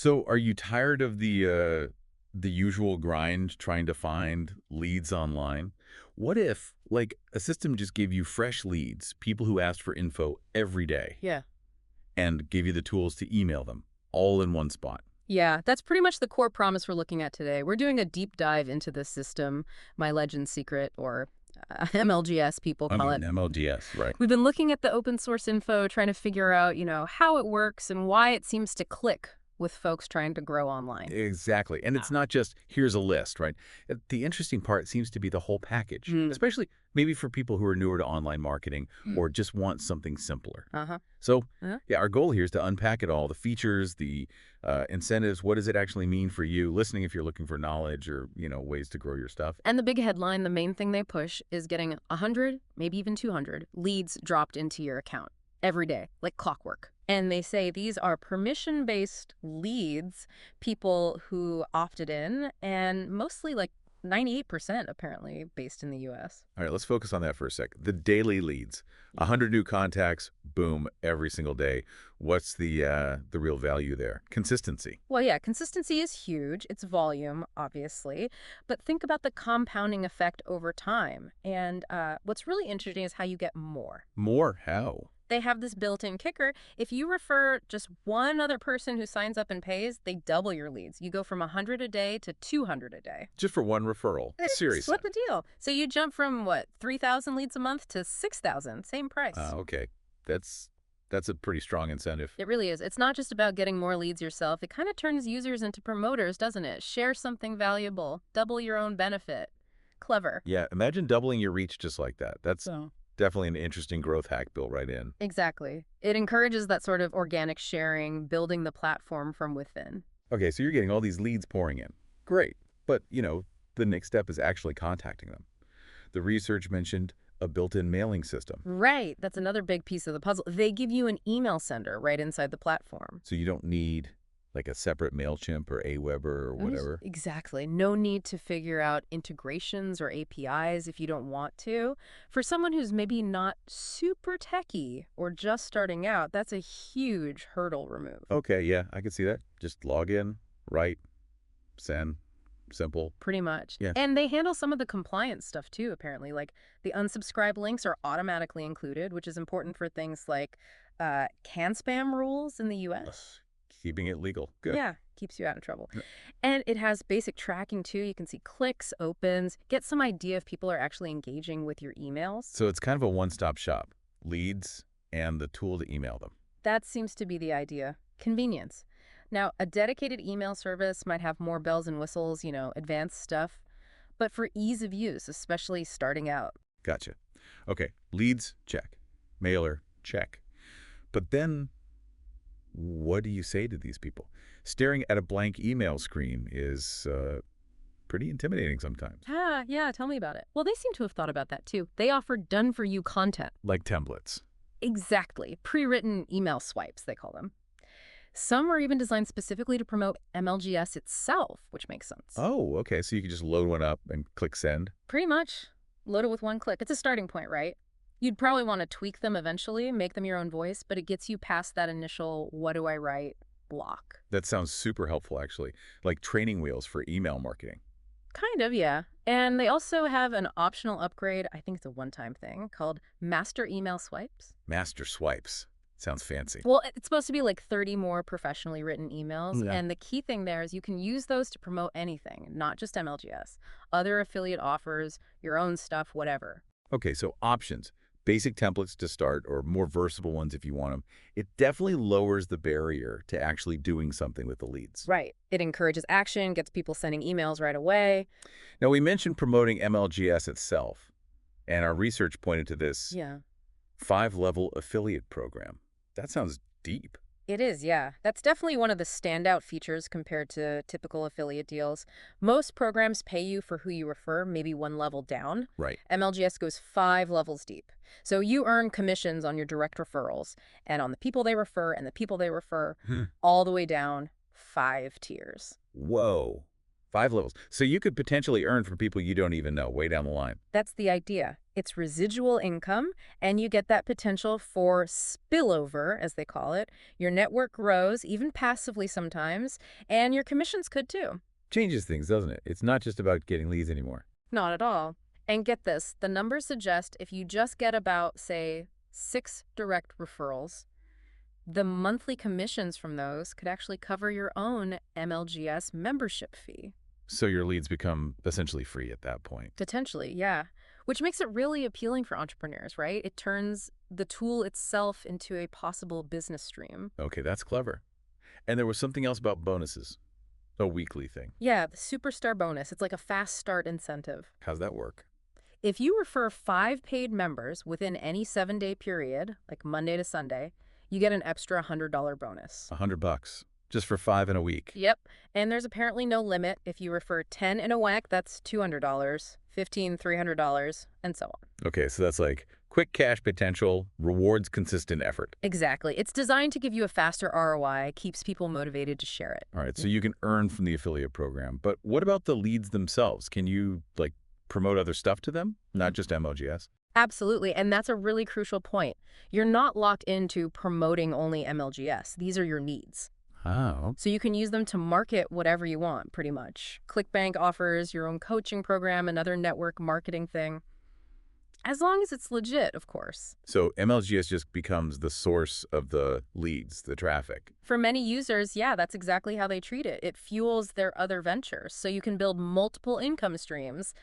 So are you tired of the usual grind trying to find leads online? What if, like, a system just gave you fresh leads, people who asked for info every day, Yeah. and gave you the tools to email them, all in one spot? Yeah, that's pretty much the core promise we're looking at today. We're doing a deep dive into this system, MyLeadGenSecret, or MLGS, people I call mean, it. MLGS, right? We've been looking at the open source info, trying to figure out, how it works and why it seems to click with folks trying to grow online. Exactly. And it's not just, here's a list, right? The interesting part seems to be the whole package, Mm. especially maybe for people who are newer to online marketing Mm. or just want something simpler. Uh-huh. So, Yeah. yeah, our goal here is to unpack it all, the features, the incentives, what does it actually mean for you, listening if you're looking for knowledge or, ways to grow your stuff. And the big headline, the main thing they push is getting 100, maybe even 200 leads dropped into your account every day, like clockwork. And they say these are permission-based leads, people who opted in, and mostly like 98% apparently based in the US. All right, let's focus on that for a sec. The daily leads, 100 new contacts, boom, every single day. What's the real value there? Consistency. Well, yeah, consistency is huge. It's volume, obviously. But think about the compounding effect over time. And what's really interesting is how you get more. More how? They have this built-in kicker. If you refer just one other person who signs up and pays, they double your leads. You go from 100 a day to 200 a day. Just for one referral. Seriously. Split the deal. So you jump from, what, 3,000 leads a month to 6,000, same price. Okay. That's a pretty strong incentive. It really is. It's not just about getting more leads yourself. It kind of turns users into promoters, doesn't it? Share something valuable. Double your own benefit. Clever. Yeah, imagine doubling your reach just like that. That's So. definitely an interesting growth hack built right in. Exactly. It encourages that sort of organic sharing, building the platform from within. Okay, so you're getting all these leads pouring in. Great. But, the next step is actually contacting them. The research mentioned a built-in mailing system. Right. That's another big piece of the puzzle. They give you an email sender right inside the platform. So you don't need like a separate MailChimp or Aweber or whatever. Exactly. No need to figure out integrations or APIs if you don't want to. For someone who's maybe not super techy or just starting out, that's a huge hurdle remove. Okay, yeah, I can see that. Just log in, write, send, simple. Pretty much. Yeah. And they handle some of the compliance stuff too, apparently. Like the unsubscribe links are automatically included, which is important for things like can spam rules in the US. Keeping it legal. Good. Yeah, keeps you out of trouble. Yeah. And it has basic tracking too. You can see clicks, opens, get some idea if people are actually engaging with your emails. So it's kind of a one-stop shop. Leads and the tool to email them. That seems to be the idea. Convenience. Now, a dedicated email service might have more bells and whistles, advanced stuff. But for ease of use, especially starting out. Gotcha. Okay, leads, check. Mailer, check. But then, what do you say to these people? Staring at a blank email screen is pretty intimidating sometimes. Yeah, tell me about it. Well, they seem to have thought about that too. They offer done-for-you content. Like templates. Exactly. Pre-written email swipes, they call them. Some are even designed specifically to promote MLGS itself, which makes sense. Oh, okay. So you can just load one up and click send. Pretty much. Load it with one click. It's a starting point, right? You'd probably want to tweak them eventually, make them your own voice, but it gets you past that initial what do I write block. That sounds super helpful, actually. Like training wheels for email marketing. Kind of, yeah. And they also have an optional upgrade, I think it's a one-time thing, called Master Email Swipes. Master swipes. Sounds fancy. Well, it's supposed to be like 30 more professionally written emails. Yeah. And the key thing there is you can use those to promote anything, not just MLGS. Other affiliate offers, your own stuff, whatever. Okay, so options. Basic templates to start, or more versatile ones if you want them. It definitely lowers the barrier to actually doing something with the leads. Right. It encourages action, gets people sending emails right away. Now, we mentioned promoting MLGS itself, and our research pointed to this Yeah. 5-level affiliate program. That sounds deep. It is, yeah. That's definitely one of the standout features compared to typical affiliate deals. Most programs pay you for who you refer, maybe one level down. Right. MLGS goes 5 levels deep. So you earn commissions on your direct referrals and on the people they refer and the people they refer, all the way down 5 tiers. Whoa. 5 levels. So you could potentially earn from people you don't even know way down the line. That's the idea. It's residual income, and you get that potential for spillover, as they call it. Your network grows, even passively sometimes, and your commissions could too. Changes things, doesn't it? It's not just about getting leads anymore. Not at all. And get this, the numbers suggest if you just get about, say, 6 direct referrals, the monthly commissions from those could actually cover your own MLGS membership fee. So your leads become essentially free at that point. Potentially, yeah. Which makes it really appealing for entrepreneurs, right? It turns the tool itself into a possible business stream. Okay, that's clever. And there was something else about bonuses, a weekly thing. Yeah, the superstar bonus. It's like a fast start incentive. How's that work? If you refer 5 paid members within any 7-day period, like Monday to Sunday, you get an extra $100 bonus. $100 just for 5 in a week. Yep. And there's apparently no limit. If you refer 10 in a whack, that's $200, 15, $300, and so on. Okay, so that's like quick cash potential, rewards consistent effort. Exactly. It's designed to give you a faster ROI, keeps people motivated to share it. All right, so you can earn from the affiliate program. But what about the leads themselves? Can you, like, promote other stuff to them, not just MLGS? Absolutely. And that's a really crucial point. You're not locked into promoting only MLGS. These are your needs. Oh. So you can use them to market whatever you want, pretty much. ClickBank offers your own coaching program, another network marketing thing. As long as it's legit, of course. So MLGS just becomes the source of the leads, the traffic. For many users, yeah, that's exactly how they treat it. It fuels their other ventures, so you can build multiple income streams.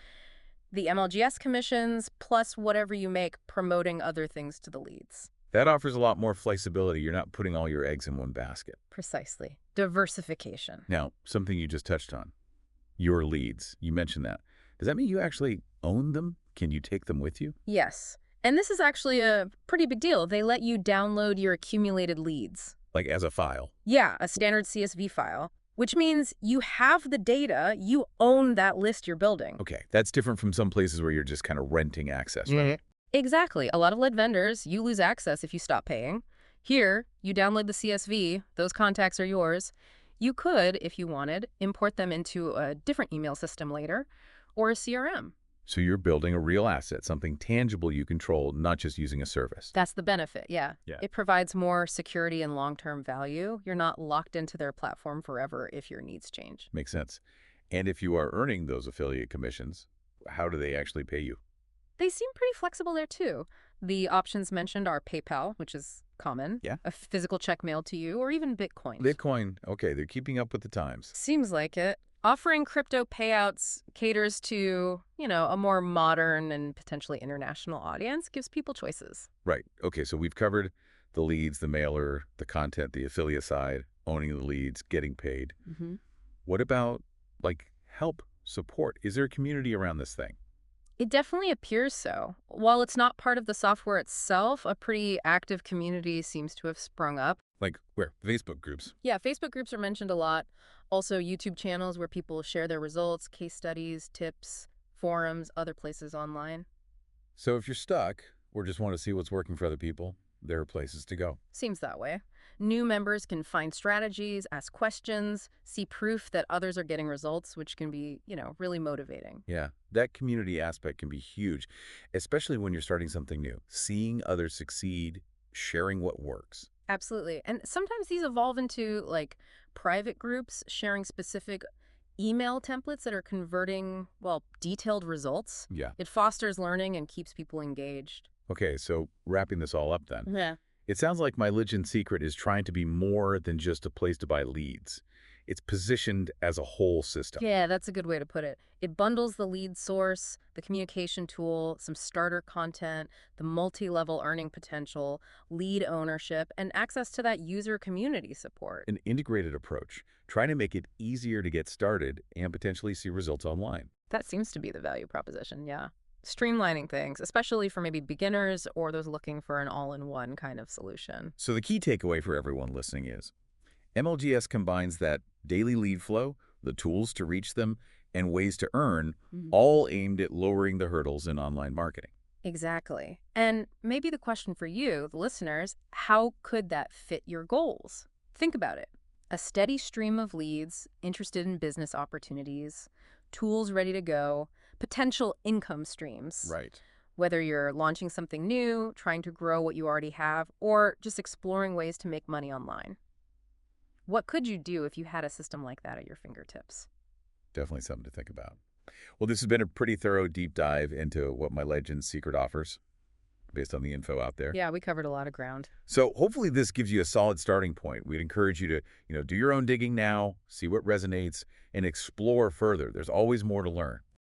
The MLGS commissions, plus whatever you make promoting other things to the leads. That offers a lot more flexibility. You're not putting all your eggs in one basket. Precisely. Diversification. Now, something you just touched on, your leads. You mentioned that. Does that mean you actually own them? Can you take them with you? Yes. And this is actually a pretty big deal. They let you download your accumulated leads. Like as a file? Yeah, a standard CSV file, which means you have the data, you own that list you're building. Okay, that's different from some places where you're just kind of renting access, right? Exactly. A lot of lead vendors, you lose access if you stop paying. Here, you download the CSV, those contacts are yours. You could, if you wanted, import them into a different email system later, or a CRM. So you're building a real asset, something tangible you control, not just using a service. That's the benefit, yeah. Yeah. It provides more security and long-term value. You're not locked into their platform forever if your needs change. Makes sense. And if you are earning those affiliate commissions, how do they actually pay you? They seem pretty flexible there, too. The options mentioned are PayPal, which is common, Yeah. a physical check mailed to you, or even Bitcoin. Bitcoin, okay, they're keeping up with the times. Seems like it. Offering crypto payouts caters to, a more modern and potentially international audience, gives people choices. Right. Okay, so we've covered the leads, the mailer, the content, the affiliate side, owning the leads, getting paid. Mm-hmm. What about, like, help, support? Is there a community around this thing? It definitely appears so. While it's not part of the software itself, a pretty active community seems to have sprung up. Like, where? Facebook groups? Yeah, Facebook groups are mentioned a lot. Also, YouTube channels where people share their results, case studies, tips, forums, other places online. So if you're stuck or just want to see what's working for other people, there are places to go. Seems that way. New members can find strategies, ask questions, see proof that others are getting results, which can be, really motivating. Yeah, that community aspect can be huge, especially when you're starting something new. Seeing others succeed, sharing what works. Absolutely. And sometimes these evolve into, private groups sharing specific email templates that are converting, detailed results. Yeah. It fosters learning and keeps people engaged. Okay, so wrapping this all up then. Yeah. It sounds like MyLeadGenSecret is trying to be more than just a place to buy leads. It's positioned as a whole system. Yeah, that's a good way to put it. It bundles the lead source, the communication tool, some starter content, the multi-level earning potential, lead ownership, and access to that user community support. An integrated approach, trying to make it easier to get started and potentially see results online. That seems to be the value proposition, yeah. Streamlining things, especially for maybe beginners or those looking for an all-in-one kind of solution. So the key takeaway for everyone listening is MLGS combines that daily lead flow, the tools to reach them, and ways to earn, all aimed at lowering the hurdles in online marketing. Exactly. And maybe the question for you, the listeners, how could that fit your goals? Think about it. A steady stream of leads, interested in business opportunities, tools ready to go, potential income streams. Right. Whether you're launching something new, trying to grow what you already have, or just exploring ways to make money online. What could you do if you had a system like that at your fingertips? Definitely something to think about. Well, this has been a pretty thorough deep dive into what My Legends Secret offers based on the info out there. Yeah, we covered a lot of ground. So hopefully this gives you a solid starting point. We'd encourage you to, do your own digging now, see what resonates, and explore further. There's always more to learn.